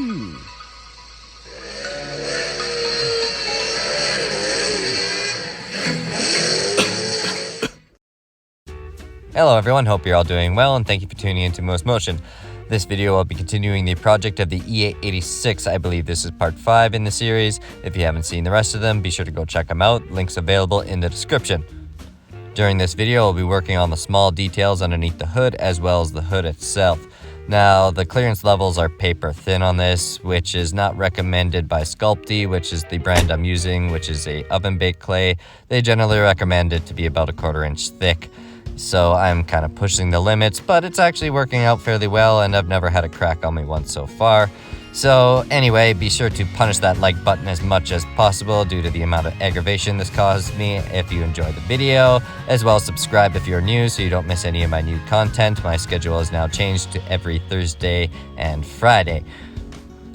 Hello everyone, hope you're all doing well, and thank you for tuning into Most Motion. This video will be continuing the project of the EA86. I believe this is part 5 in the series. If you haven't seen the rest of them, be sure to go check them out. Links available in the description. During this video, I'll be working on the small details underneath the hood as well as the hood itself. Now, the clearance levels are paper thin on this, which is not recommended by Sculpting, which is the brand I'm using, which is a oven baked clay. They generally recommend it to be about 1/4 inch thick. So I'm kind of pushing the limits, but it's actually working out fairly well, and I've never had a crack on me once so far. So anyway, be sure to punish that like button as much as possible due to the amount of aggravation this caused me if you enjoyed the video, as well as subscribe if you're new so you don't miss any of my new content. My schedule is now changed to every Thursday and Friday.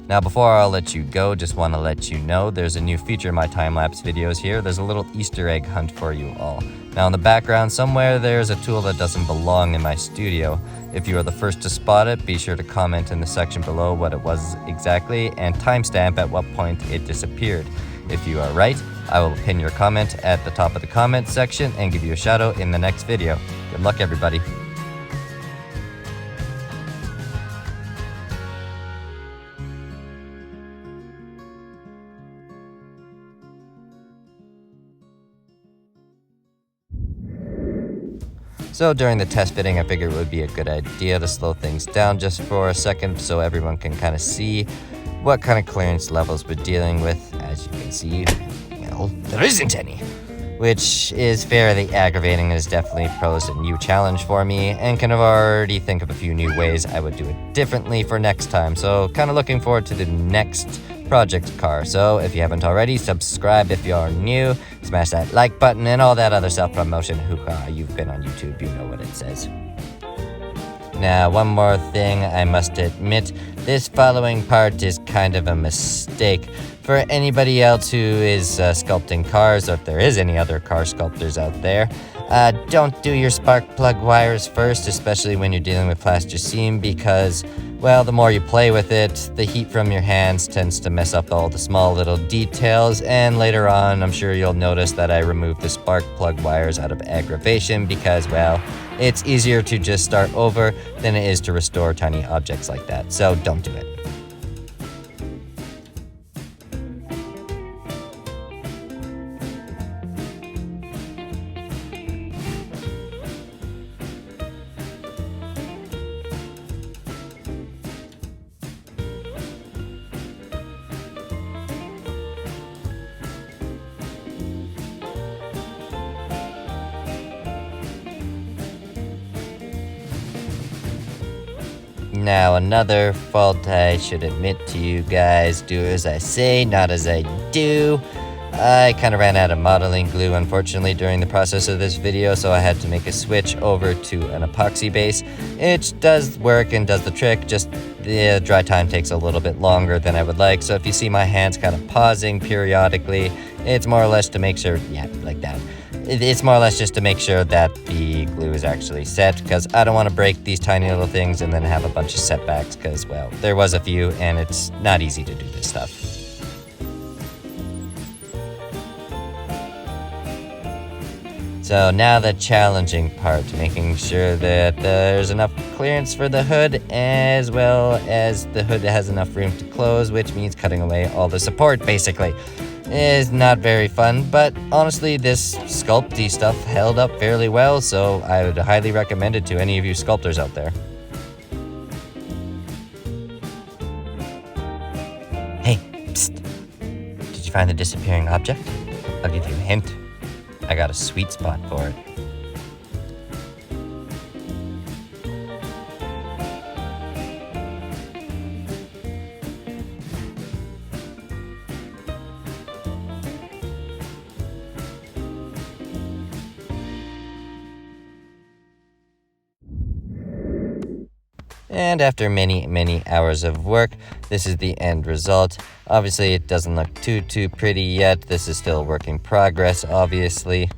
Now, before I'll let you go, just want to let you know there's a new feature in my time-lapse videos here. There's a little Easter egg hunt for you all. Now, in the background somewhere, there's a tool that doesn't belong in my studio. If you are the first to spot it, be sure to comment in the section below what it was exactly and timestamp at what point it disappeared. If you are right, I will pin your comment at the top of the comment section and give you a shout out in the next video. Good luck, everybody. So during the test fitting, I figured it would be a good idea to slow things down just for a second so everyone can kind of see what kind of clearance levels we're dealing with. As you can see, well, there isn't any, which is fairly aggravating and is definitely posed a new challenge for me, and can already think of a few new ways I would do it differently for next time. So kind of looking forward to the next project car. So if you haven't already, subscribe if you're new, smash that like button and all that other self-promotion hoo-ha. You've been on YouTube, you know what it says. Now, one more thing I must admit, this following part is kind of a mistake. For anybody else who is sculpting cars, or if there is any other car sculptors out there, don't do your spark plug wires first, especially when you're dealing with plasticine, because, well, the more you play with it, the heat from your hands tends to mess up all the small little details, and later on, I'm sure you'll notice that I removed the spark plug wires out of aggravation because, well, it's easier to just start over than it is to restore tiny objects like that, so don't do it. Now, another fault I should admit to you guys: do as I say, not as I do. I kind of ran out of modeling glue, unfortunately, during the process of this video, so I had to make a switch over to an epoxy base. It does work and does the trick, just the dry time takes a little bit longer than I would like, so if you see my hands kind of pausing periodically, it's more or less to make sure, yeah, like that. It's more or less just to make sure that the glue is actually set, because I don't want to break these tiny little things and then have a bunch of setbacks, because, well, there was a few, and it's not easy to do this stuff. So now the challenging part, making sure that there's enough clearance for the hood, as well as the hood has enough room to close, which means cutting away all the support, basically. Is not very fun, but honestly, this sculpty stuff held up fairly well, so I would highly recommend it to any of you sculptors out there. Hey, psst. Did you find the disappearing object? I'll give you a hint. I got a sweet spot for it. And after many hours of work, this is the end result. Obviously, it doesn't look too pretty yet. This is still a work in progress, obviously.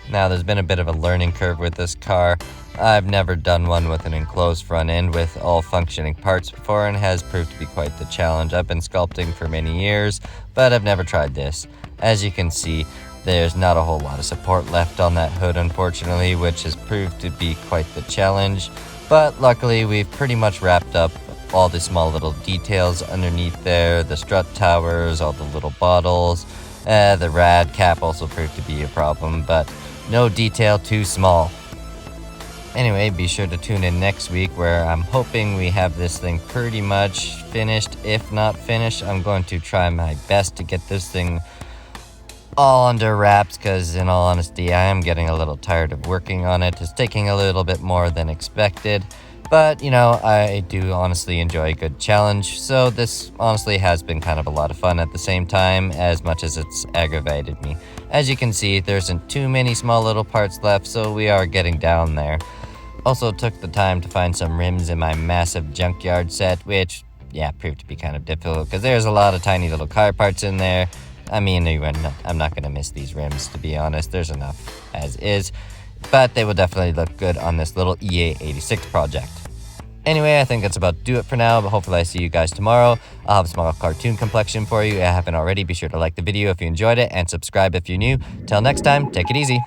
Now, there's been a bit of a learning curve with this car. I've never done one with an enclosed front end with all functioning parts before, and has proved to be quite the challenge. I've been sculpting for many years, but I've never tried this. As you can see, there's not a whole lot of support left on that hood, unfortunately, which has proved to be quite the challenge. But luckily, we've pretty much wrapped up all the small little details underneath there, the strut towers, all the little bottles. The rad cap also proved to be a problem, but no detail too small. Anyway, be sure to tune in next week, where I'm hoping we have this thing pretty much finished. If not finished, I'm going to try my best to get this thing all under wraps, because in all honesty, I am getting a little tired of working on it. It's taking a little bit more than expected, but you know, I do honestly enjoy a good challenge, so this honestly has been kind of a lot of fun at the same time, as much as it's aggravated me. As you can see, there isn't too many small little parts left, so we are getting down there. Also took the time to find some rims in my massive junkyard set, which, yeah, proved to be kind of difficult, because there's a lot of tiny little car parts in there. I mean, I'm not going to miss these rims, to be honest. There's enough as is, but they will definitely look good on this little EA86 project. Anyway, I think that's about to do it for now, but hopefully I see you guys tomorrow. I'll have a small cartoon complexion for you. If you haven't already, be sure to like the video if you enjoyed it, and subscribe if you're new. Till next time, take it easy.